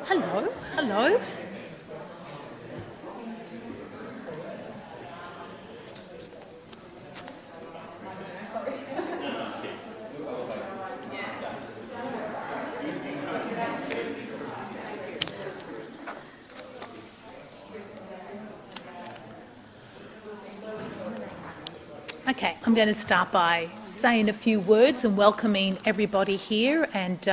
Hello, hello. Okay, I'm going to start by saying a few words and welcoming everybody here and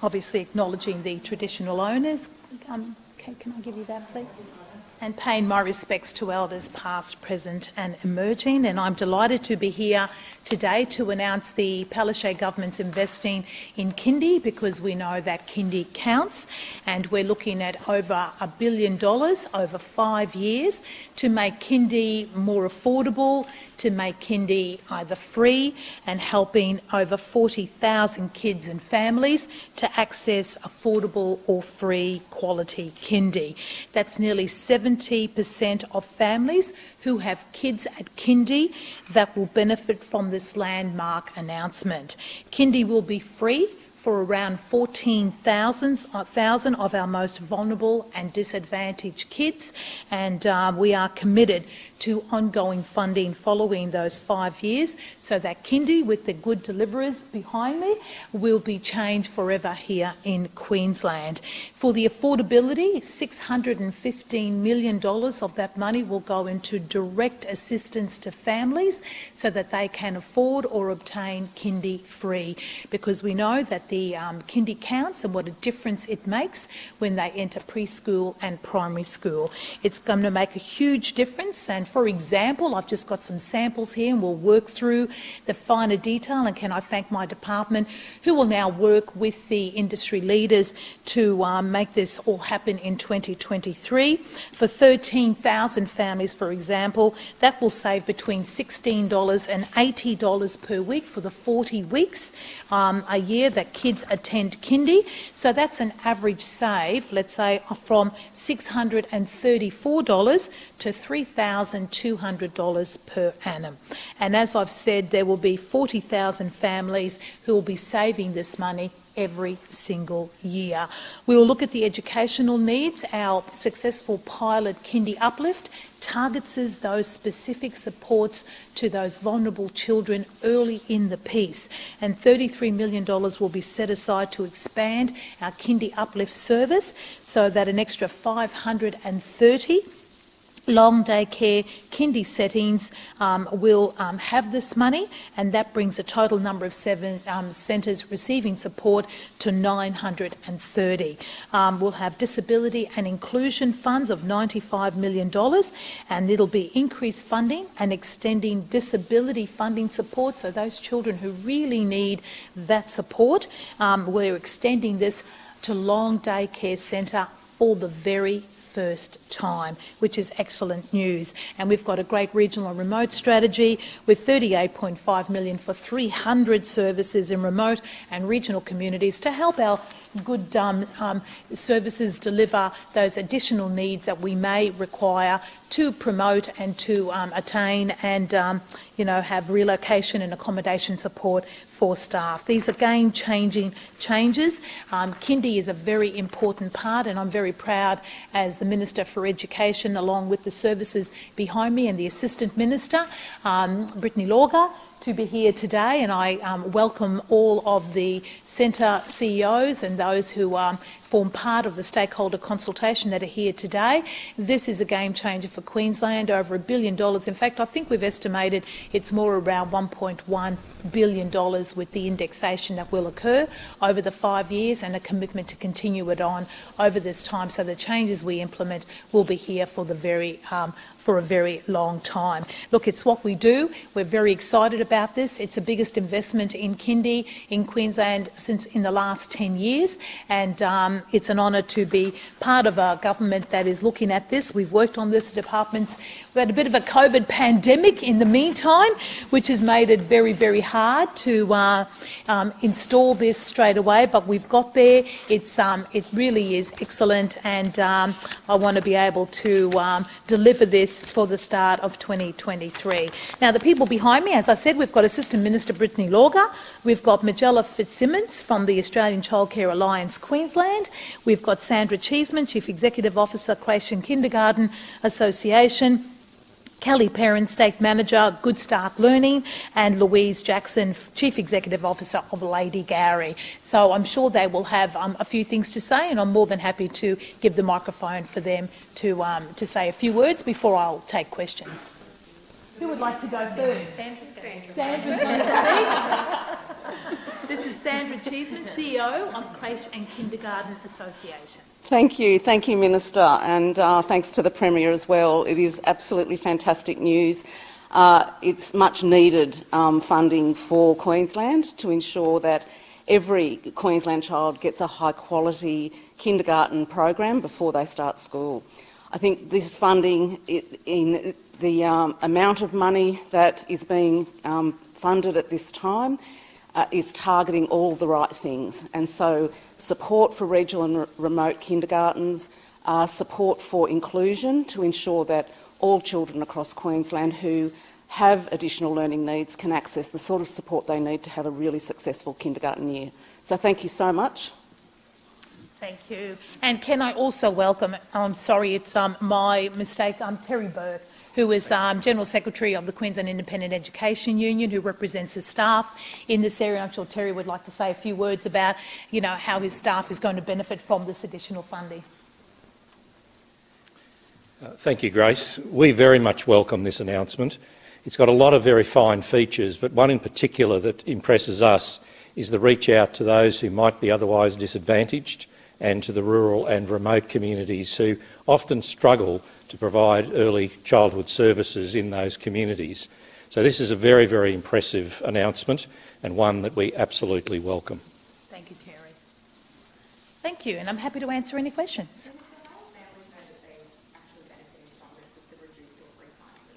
obviously acknowledging the traditional owners. Okay, can I give you that, please? And paying my respects to elders past, present and emerging. And I'm delighted to be here today to announce the Palaszczuk Government's investing in Kindy, because we know that Kindy counts, and we're looking at over $1 billion over 5 years to make Kindy more affordable, to make Kindy either free, and helping over 40,000 kids and families to access affordable or free quality Kindy. That's nearly 70% of families who have kids at Kindy that will benefit from this landmark announcement. Kindy will be free for around 14,000 of our most vulnerable and disadvantaged kids, and we are committed to ongoing funding following those 5 years so that Kindy, with the good deliverers behind me, will be changed forever here in Queensland. For the affordability, $615 million of that money will go into direct assistance to families so that they can afford or obtain Kindy free, because we know that the Kindy counts and what a difference it makes when they enter preschool and primary school. It's going to make a huge difference, and for example, I've just got some samples here and we'll work through the finer detail, and can I thank my department who will now work with the industry leaders to make this all happen in 2023. For 13,000 families, for example, that will save between $16 and $80 per week for the 40 weeks a year that kids attend Kindy. So that's an average save, let's say, from $634 to $3,200 per annum. And as I've said, there will be 40,000 families who will be saving this money every single year. We will look at the educational needs. Our successful pilot Kindy Uplift targets those specific supports to those vulnerable children early in the piece, and $33 million will be set aside to expand our Kindy Uplift service so that an extra 530 long day care Kindy settings will have this money, and that brings the total number of centres receiving support to 930. We'll have disability and inclusion funds of $95 million, and it'll be increased funding and extending disability funding support, so those children who really need that support, we're extending this to long day care centre for the very first time, which is excellent news. And we've got a great regional and remote strategy with $38.5 million for 300 services in remote and regional communities to help our good services deliver those additional needs that we may require to promote and to attain and have relocation and accommodation support for staff. These are game-changing changes. Kindy is a very important part, and I'm very proud as the Minister for Education, along with the services behind me and the Assistant Minister, Brittany Lorga, to be here today, and I welcome all of the centre CEOs and those who form part of the stakeholder consultation that are here today. This is a game changer for Queensland, over $1 billion. In fact, I think we've estimated it's more around $1.1 billion with the indexation that will occur over the 5 years, and a commitment to continue it on over this time, so the changes we implement will be here for a very long time. Look, it's what we do. We're very excited about this. It's the biggest investment in Kindy in Queensland since in the last 10 years, and it's an honour to be part of a government that is looking at this. We've worked on this departments. We had a bit of a COVID pandemic in the meantime, which has made it very, very hard to install this straight away, but we've got there. It really is excellent, and I want to be able to deliver this for the start of 2023. Now, the people behind me, as I said, we've got Assistant Minister Brittany Lorga, we've got Magella Fitzsimmons from the Australian Childcare Alliance Queensland, we've got Sandra Cheeseman, Chief Executive Officer, Creche and Kindergarten Association, Kelly Perrin, State Manager, Good Start Learning, and Louise Jackson, Chief Executive Officer of Lady Gowrie. So I'm sure they will have a few things to say, and I'm more than happy to give the microphone for them to say a few words before I'll take questions. Who would like to go first? Sandra's going to speak. This is Sandra Cheeseman, CEO of Creche and Kindergarten Association. Thank you, Minister, and thanks to the Premier as well. It is absolutely fantastic news. It's much needed funding for Queensland to ensure that every Queensland child gets a high quality kindergarten program before they start school. I think this funding, in the amount of money that is being funded at this time, is targeting all the right things, and so support for regional and remote kindergartens, support for inclusion to ensure that all children across Queensland who have additional learning needs can access the sort of support they need to have a really successful kindergarten year. So thank you so much. Thank you. And can I also welcome, I'm sorry, it's my mistake, Terry Burke, who is General Secretary of the Queensland Independent Education Union, who represents his staff in this area. I'm sure Terry would like to say a few words about, how his staff is going to benefit from this additional funding. Thank you, Grace. We very much welcome this announcement. It's got a lot of very fine features, but one in particular that impresses us is the reach out to those who might be otherwise disadvantaged and to the rural and remote communities who often struggle to provide early childhood services in those communities. So this is a very, very impressive announcement and one that we absolutely welcome. Thank you, Terry. Thank you, and I'm happy to answer any questions.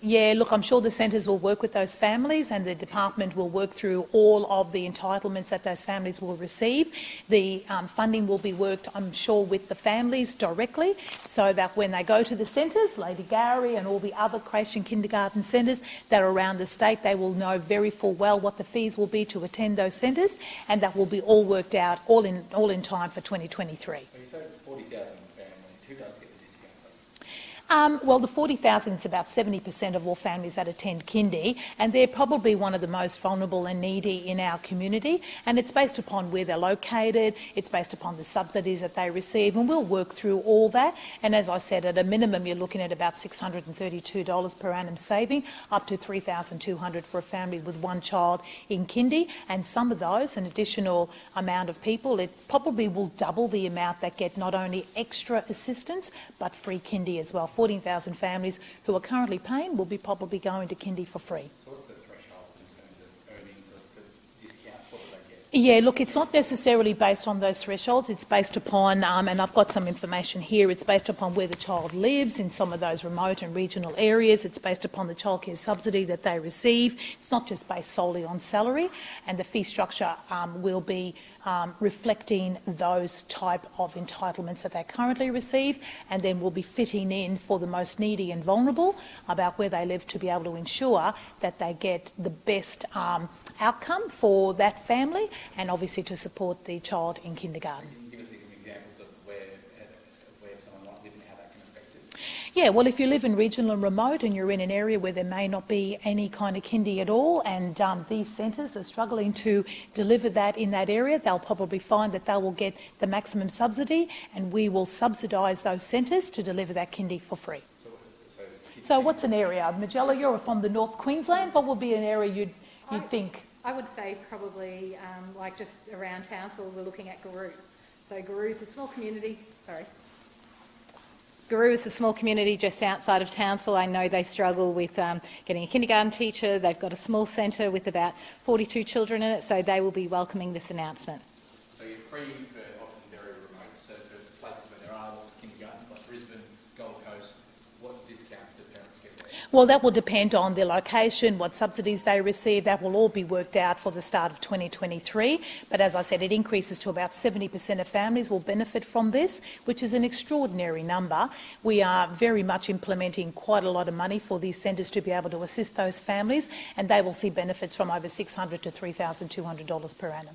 Yeah, look, I'm sure the centres will work with those families, and the department will work through all of the entitlements that those families will receive. The funding will be worked, I'm sure, with the families directly, so that when they go to the centres, Lady Gowrie and all the other creche and kindergarten centres that are around the state, they will know very full well what the fees will be to attend those centres, and that will be all worked out all in time for 2023. So you said 40,000 families. Who does get the discount? Well, the 40,000 is about 70% of all families that attend kindy, and they're probably one of the most vulnerable and needy in our community, and it's based upon where they're located, it's based upon the subsidies that they receive, and we'll work through all that. And as I said, at a minimum you're looking at about $632 per annum saving, up to $3,200 for a family with one child in kindy, and some of those, an additional amount of people, it probably will double the amount that get not only extra assistance but free kindy as well. 14,000 families who are currently paying will be probably going to kindy for free. So what's the threshold in terms of earnings of the discounts? What do they get? Yeah, look, it's not necessarily based on those thresholds. It's based upon, and I've got some information here, it's based upon where the child lives in some of those remote and regional areas. It's based upon the childcare subsidy that they receive. It's not just based solely on salary, and the fee structure will be reflecting those type of entitlements that they currently receive, and then we'll be fitting in for the most needy and vulnerable about where they live to be able to ensure that they get the best outcome for that family, and obviously to support the child in kindergarten. Can you give us some examples of where someone might live and how that can affect it? Yeah, well, if you live in regional and remote and you're in an area where there may not be any kind of kindy at all, and these centres are struggling to deliver that in that area, they'll probably find that they will get the maximum subsidy, and we will subsidise those centres to deliver that kindy for free. So what's an area? Magella, you're from the North Queensland. What would be an area you'd think? I would say probably like just around Townsville, we're looking at Garoo. So Garoo is a small community, Garoo is a small community just outside of Townsville. I know they struggle with getting a kindergarten teacher. They've got a small centre with about 42 children in it, so they will be welcoming this announcement. So you're free for often very remote, so for Well, that will depend on their location, what subsidies they receive. That will all be worked out for the start of 2023. But as I said, it increases to about 70% of families will benefit from this, which is an extraordinary number. We are very much implementing quite a lot of money for these centres to be able to assist those families, and they will see benefits from over $600 to $3,200 per annum.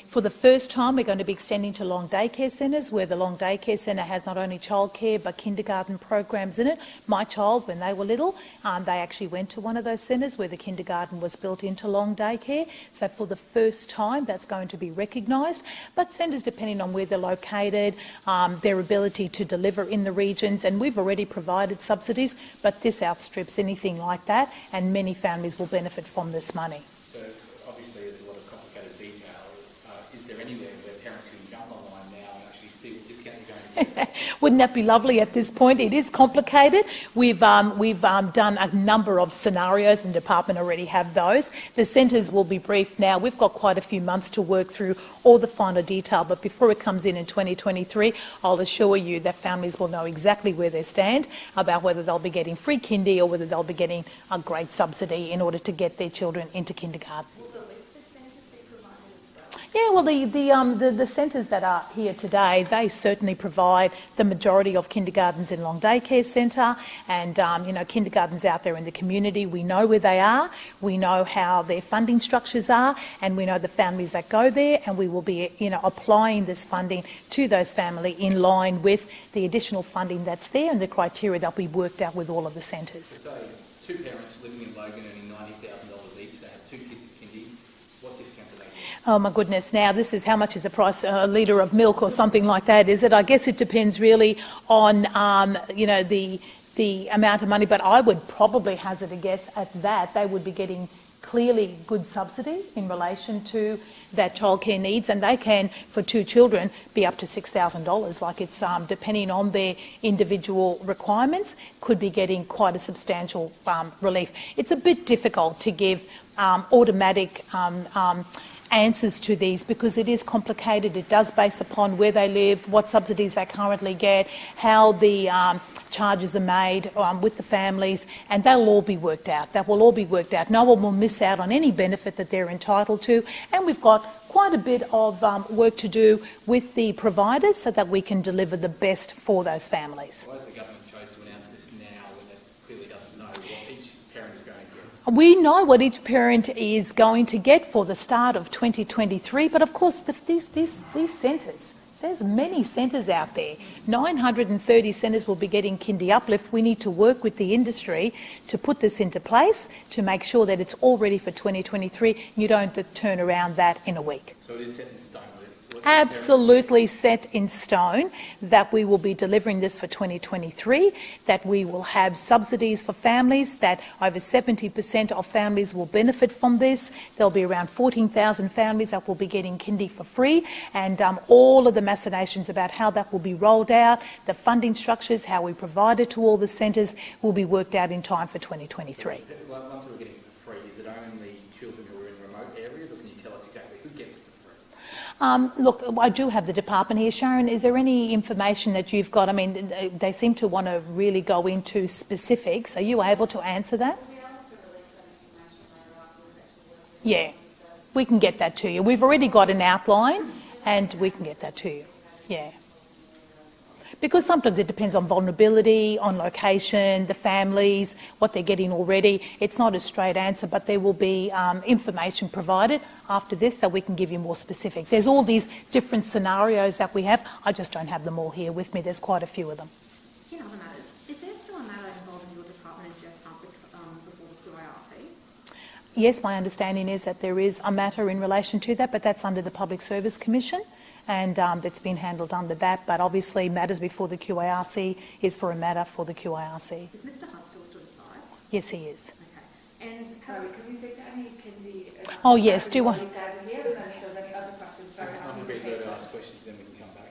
For the first time, we're going to be extending to long daycare centres, where the long daycare centre has not only childcare but kindergarten programs in it. My child, when they were little, they actually went to one of those centres where the kindergarten was built into long daycare. So for the first time, that's going to be recognised. But centres, depending on where they're located, their ability to deliver in the regions, and we've already provided subsidies, but this outstrips anything like that, and many families will benefit from this money. So obviously there's a lot of complicated detail. Is there anywhere where parents can jump online now and actually see what discounts are going to get? Wouldn't that be lovely at this point? It is complicated. We've done a number of scenarios, and the department already have those. The centres will be briefed now. We've got quite a few months to work through all the finer detail, but before it comes in 2023, I'll assure you that families will know exactly where they stand about whether they'll be getting free kindy or whether they'll be getting a great subsidy in order to get their children into kindergarten. Yeah, well, the centres that are here today, they certainly provide the majority of kindergartens in long daycare centre, and kindergartens out there in the community. We know where they are, we know how their funding structures are, and we know the families that go there, and we will be applying this funding to those families in line with the additional funding that's there and the criteria that will be worked out with all of the centres. So two parents living in Logan earning $90,000 each, they have two kids at kindy. What discount do they get? Oh my goodness, now this is how much is the price a litre of milk or something like that, is it? I guess it depends really on, the amount of money, but I would probably hazard a guess at that they would be getting clearly good subsidy in relation to that childcare needs, and they can, for two children, be up to $6,000. Like it's depending on their individual requirements, could be getting quite a substantial relief. It's a bit difficult to give automatic answers to these because it is complicated. It does base upon where they live, what subsidies they currently get, how the charges are made with the families, and they'll all be worked out. That will all be worked out. No one will miss out on any benefit that they're entitled to, and we've got quite a bit of work to do with the providers so that we can deliver the best for those families. Why has the government chose to announce this now when it clearly doesn't know what each parent is going to get? We know what each parent is going to get for the start of 2023, but of course these centres, there's many centres out there. 930 centres will be getting kindy uplift. We need to work with the industry to put this into place to make sure that it's all ready for 2023. You don't turn around that in a week. So it is set in stone? Absolutely set in stone that we will be delivering this for 2023, that we will have subsidies for families, that over 70% of families will benefit from this. There'll be around 14,000 families that will be getting kindy for free, and all of the machinations about how that will be rolled out, the funding structures, how we provide it to all the centres will be worked out in time for 2023. Once we're getting it for free, is it only children who are in remote areas, or can you tell us exactly who gets it for free? Look, I do have the department here. Sharon, is there any information that you've got? I mean, they seem to want to really go into specifics. Are you able to answer that? Yeah, we can get that to you. We've already got an outline and we can get that to you. Yeah. Because sometimes it depends on vulnerability, on location, the families, what they're getting already. It's not a straight answer, but there will be information provided after this so we can give you more specific. There's all these different scenarios that we have. I just don't have them all here with me. There's quite a few of them. In other matters, is there still a matter involving your department and Jeff Hunt before the QARC? Yes, my understanding is that there is a matter in relation to that, but that's under the Public Service Commission. And that's been handled under that, but obviously matters before the QARC is for a matter for the QARC. Is Mr Hunt still stood aside? Yes, he is. Okay. And Sorry, can we take any Kindy? Oh yes, do you want? I'm happy to ask questions, then we can come back.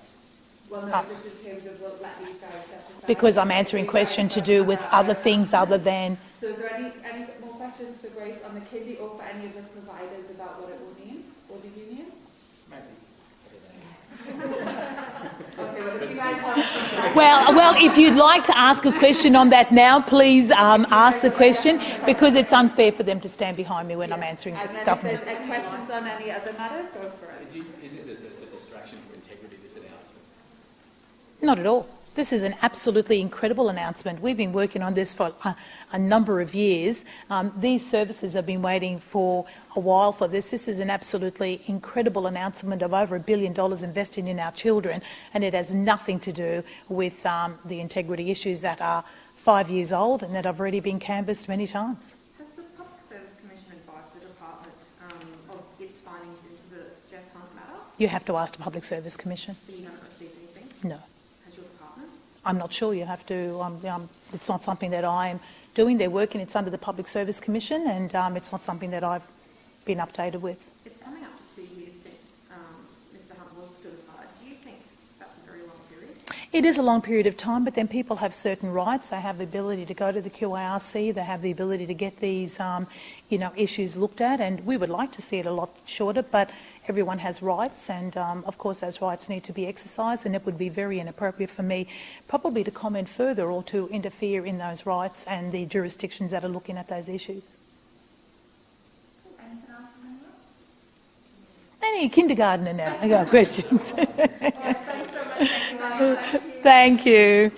Well, no, just in terms of we'll let these guys have to Because I'm answering questions to do with other things other than. So is there any more questions for Grace on the Kindy or for any of the providers about what it will mean or the union? Maybe. Okay, well, Well, if you'd like to ask a question on that now, please ask the question, because it's unfair for them to stand behind me when I'm answering the government. If there's questions on any other matters, go for it. Is this a distraction for integrity, this announcement? Not at all. This is an absolutely incredible announcement. We've been working on this for a number of years. These services have been waiting for a while for this. This is an absolutely incredible announcement of over $1 billion invested in our children, and it has nothing to do with the integrity issues that are 5 years old and that have already been canvassed many times. Has the Public Service Commission advised the department of its findings into the Jeff Hunt matter? You have to ask the Public Service Commission. So you haven't received anything? No. Has your department? I'm not sure. You have to. It's not something that I am doing. They're working. It's under the Public Service Commission, and it's not something that I've been updated with. It's coming up to 2 years since Mr Hunt was stood aside. Do you think that's a very long period? It is a long period of time, but then people have certain rights. They have the ability to go to the QARC. They have the ability to get these, issues looked at, and we would like to see it a lot shorter. But everyone has rights, and of course, those rights need to be exercised. And it would be very inappropriate for me, probably, to comment further or to interfere in those rights and the jurisdictions that are looking at those issues. Anything else from anyone? Any kindergartner now? I got questions. Thanks so much. Thank you.